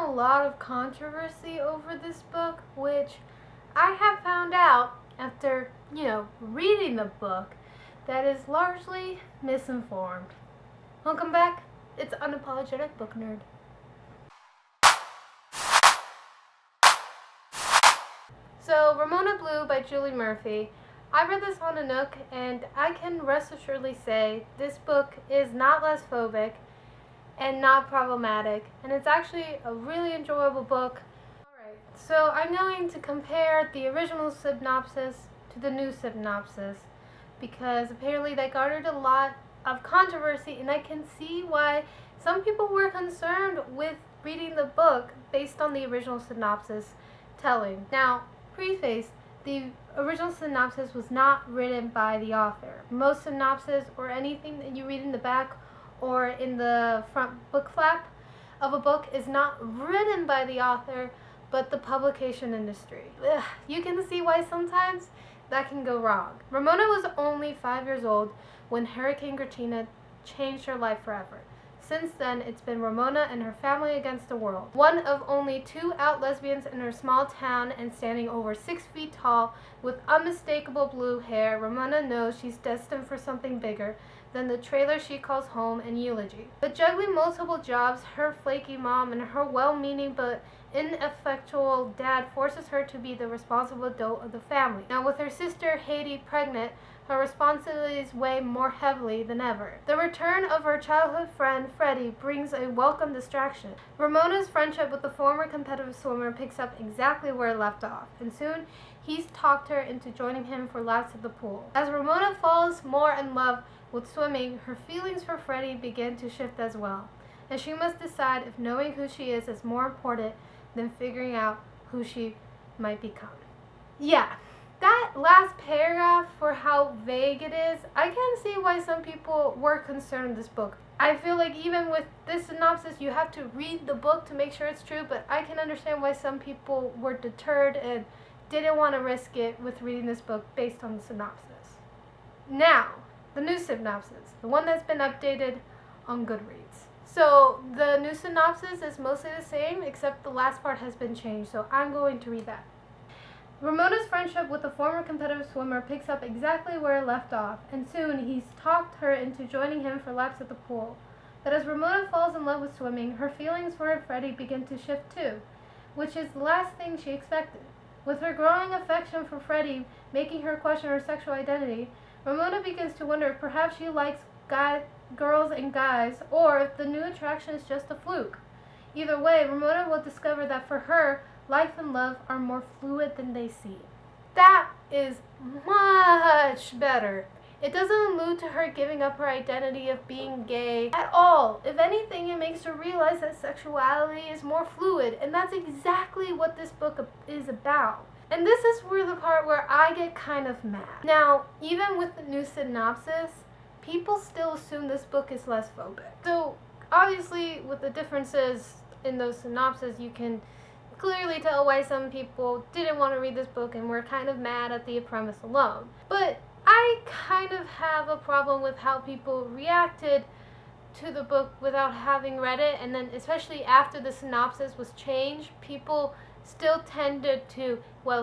a lot of controversy over this book, which I have found out after, reading the book, that is largely misinformed. Welcome back. It's Unapologetic Book Nerd. So, Ramona Blue by Julie Murphey. I read this on a Nook, and I can rest assuredly say this book is not lesbophobic and not problematic, and it's actually a really enjoyable book. Alright, so I'm going to compare the original synopsis to the new synopsis, because apparently they garnered a lot of controversy, and I can see why some people were concerned with reading the book based on the original synopsis telling. Now, preface, the original synopsis was not written by the author. Most synopsis or anything that you read in the back or in the front book flap of a book is not written by the author, but the publication industry. Ugh, you can see why sometimes that can go wrong. Ramona was only 5 years old when Hurricane Katrina changed her life forever. Since then, it's been Ramona and her family against the world. One of only 2 out lesbians in her small town and standing over 6 feet tall with unmistakable blue hair, Ramona knows she's destined for something bigger than the trailer she calls home and eulogy. But juggling multiple jobs, her flaky mom, and her well-meaning but ineffectual dad forces her to be the responsible adult of the family. Now, with her sister Haiti pregnant, her responsibilities weigh more heavily than ever. The return of her childhood friend, Freddie, brings a welcome distraction. Ramona's friendship with the former competitive swimmer picks up exactly where it left off, and soon he's talked her into joining him for laps at the pool. As Ramona falls more in love with swimming, her feelings for Freddie begin to shift as well, and she must decide if knowing who she is more important than figuring out who she might become. Yeah. That last paragraph, for how vague it is, I can see why some people were concerned with this book. I feel like even with this synopsis, you have to read the book to make sure it's true, but I can understand why some people were deterred and didn't want to risk it with reading this book based on the synopsis. Now, the new synopsis, the one that's been updated on Goodreads. So, the new synopsis is mostly the same, except the last part has been changed, so I'm going to read that. Ramona's friendship with the former competitive swimmer picks up exactly where it left off, and soon he's talked her into joining him for laps at the pool. But as Ramona falls in love with swimming, her feelings for Freddie begin to shift too, which is the last thing she expected. With her growing affection for Freddie making her question her sexual identity, Ramona begins to wonder if perhaps she likes girls and guys, or if the new attraction is just a fluke. Either way, Ramona will discover that for her, life and love are more fluid than they seem. That is much better. It doesn't allude to her giving up her identity of being gay at all. If anything, it makes her realize that sexuality is more fluid, and that's exactly what this book is about. And this is where the part where I get kind of mad. Now, even with the new synopsis, people still assume this book is lesbophobic. So, obviously, with the differences in those synopses, you can clearly tell why some people didn't want to read this book and were kind of mad at the premise alone. But I kind of have a problem with how people reacted to the book without having read it, and then especially after the synopsis was changed, people still tended to,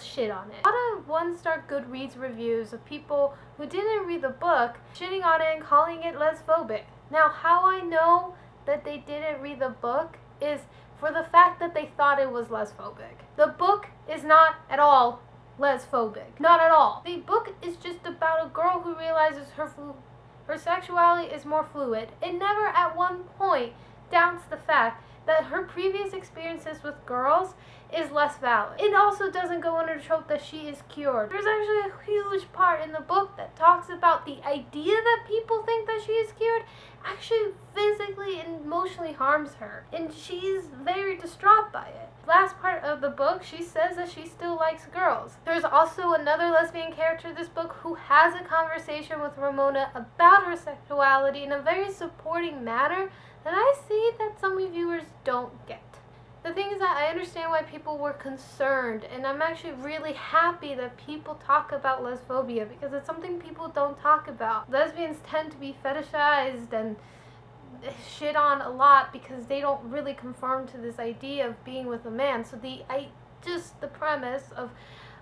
shit on it. A lot of 1-star Goodreads reviews of people who didn't read the book shitting on it and calling it lesbophobic. Now, how I know that they didn't read the book is for the fact that they thought it was lesbophobic. The book is not at all lesbophobic. Not at all. The book is just about a girl who realizes her sexuality is more fluid. It never at one point doubts the fact that her previous experiences with girls is less valid. It also doesn't go under the trope that she is cured. There's actually a huge part in the book that talks about the idea that people think that she is cured actually physically and emotionally harms her, and she's very distraught by it. Last part of the book, she says that she still likes girls. There's also another lesbian character in this book who has a conversation with Ramona about her sexuality in a very supporting manner that I see that some reviewers don't get. The thing is that I understand why people were concerned, and I'm actually really happy that people talk about lesbophobia, because it's something people don't talk about. Lesbians tend to be fetishized and shit on a lot because they don't really conform to this idea of being with a man. So the premise of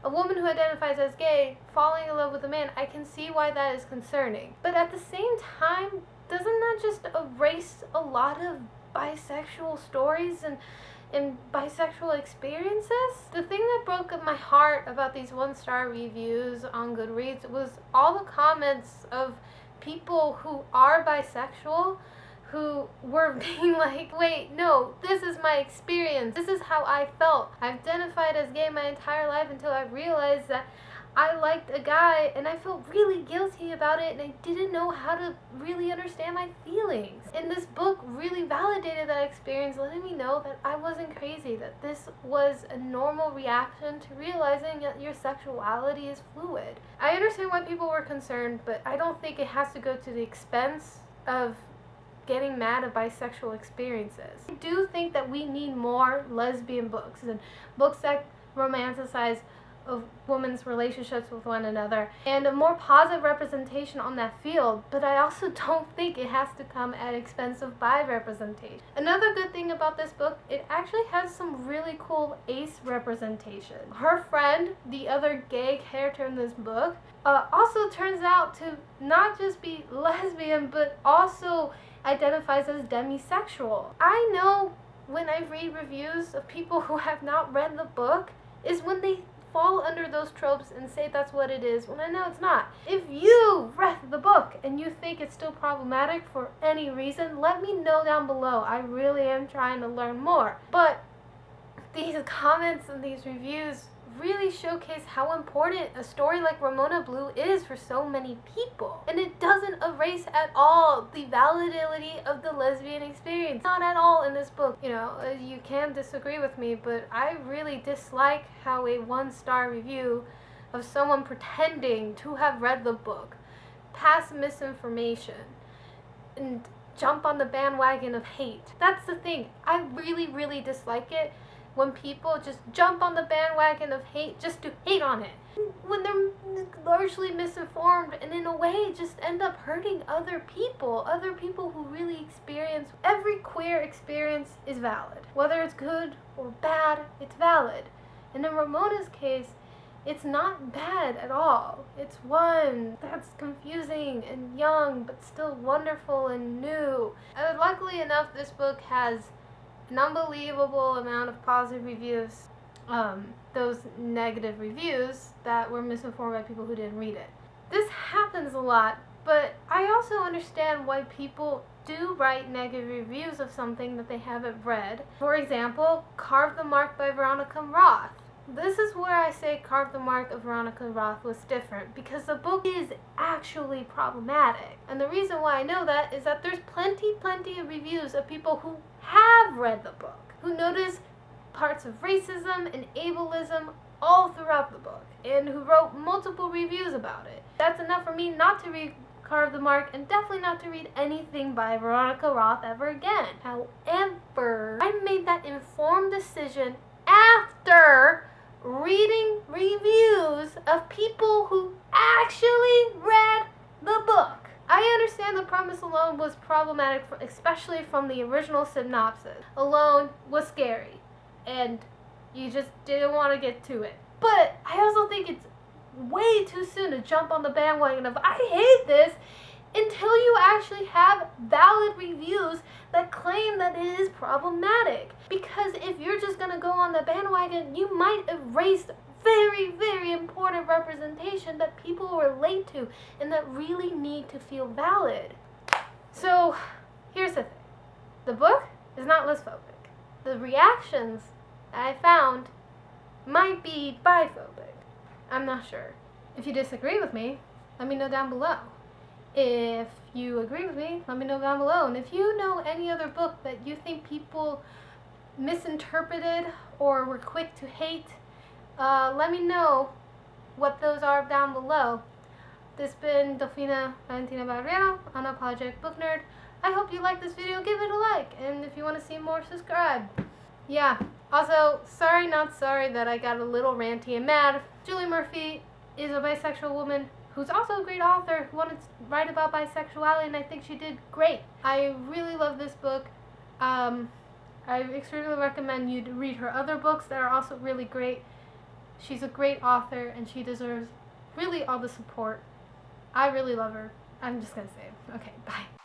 a woman who identifies as gay falling in love with a man, I can see why that is concerning. But at the same time, doesn't that just erase a lot of bisexual stories and bisexual experiences? The thing that broke up my heart about these 1-star reviews on Goodreads was all the comments of people who are bisexual who were being like, wait, no, this is my experience. This is how I felt. I identified as gay my entire life until I realized that I liked a guy and I felt really guilty about it and I didn't know how to really understand my feelings. And this book really validated that experience, letting me know that I wasn't crazy, that this was a normal reaction to realizing that your sexuality is fluid. I understand why people were concerned, but I don't think it has to go to the expense of getting mad at bisexual experiences. I do think that we need more lesbian books and books that romanticize of women's relationships with one another and a more positive representation on that field, but I also don't think it has to come at expense of bi representation. Another good thing about this book, it actually has some really cool ace representation. Her friend, the other gay character in this book, also turns out to not just be lesbian but also identifies as demisexual. I know when I read reviews of people who have not read the book is when they fall under those tropes and say that's what it is, when I know it's not. If you read the book and you think it's still problematic for any reason, let me know down below. I really am trying to learn more. But these comments and these reviews really showcase how important a story like Ramona Blue is for so many people. And it doesn't erase at all the validity of the lesbian experience. Not at all in this book. You know, you can disagree with me, but I really dislike how a 1-star review of someone pretending to have read the book, pass misinformation, and jump on the bandwagon of hate. That's the thing. I really, really dislike it when people just jump on the bandwagon of hate just to hate on it. When they're largely misinformed and in a way just end up hurting other people who really experience. Every queer experience is valid. Whether it's good or bad, it's valid. And in Ramona's case, it's not bad at all. It's one that's confusing and young, but still wonderful and new. Luckily enough, this book has an unbelievable amount of positive reviews, those negative reviews that were misinformed by people who didn't read it. This happens a lot, but I also understand why people do write negative reviews of something that they haven't read. For example, Carve the Mark by Veronica Roth. This is where I say Carve the Mark of Veronica Roth was different, because the book is actually problematic. And the reason why I know that is that there's plenty of reviews of people who have read the book, who notice parts of racism and ableism all throughout the book, and who wrote multiple reviews about it. That's enough for me not to read Carve the Mark, and definitely not to read anything by Veronica Roth ever again. However, I made that informed decision after reading reviews of people who actually read the book. I understand the premise alone was problematic, especially from the original synopsis. Alone was scary, and you just didn't want to get to it. But I also think it's way too soon to jump on the bandwagon of I hate this until you actually have valid reviews that claim that it is problematic. Because if you're just going to go on the bandwagon, you might erase very important representation that people relate to and that really need to feel valid. So here's the thing. The book is not lesbophobic. The reactions I found might be biphobic. I'm not sure. If you disagree with me, let me know down below. If you agree with me, let me know down below. And if you know any other book that you think people misinterpreted or were quick to hate, let me know what those are down below. This has been Delfina Valentina Barriero, Unapologetic Book Nerd. I hope you liked this video. Give it a like. And if you want to see more, subscribe. Yeah. Also, sorry not sorry that I got a little ranty and mad. Julie Murphey is a bisexual woman who's also a great author, who wanted to write about bisexuality, and I think she did great. I really love this book. I extremely recommend you to read her other books that are also really great. She's a great author, and she deserves really all the support. I really love her. I'm just going to say it. Okay, bye.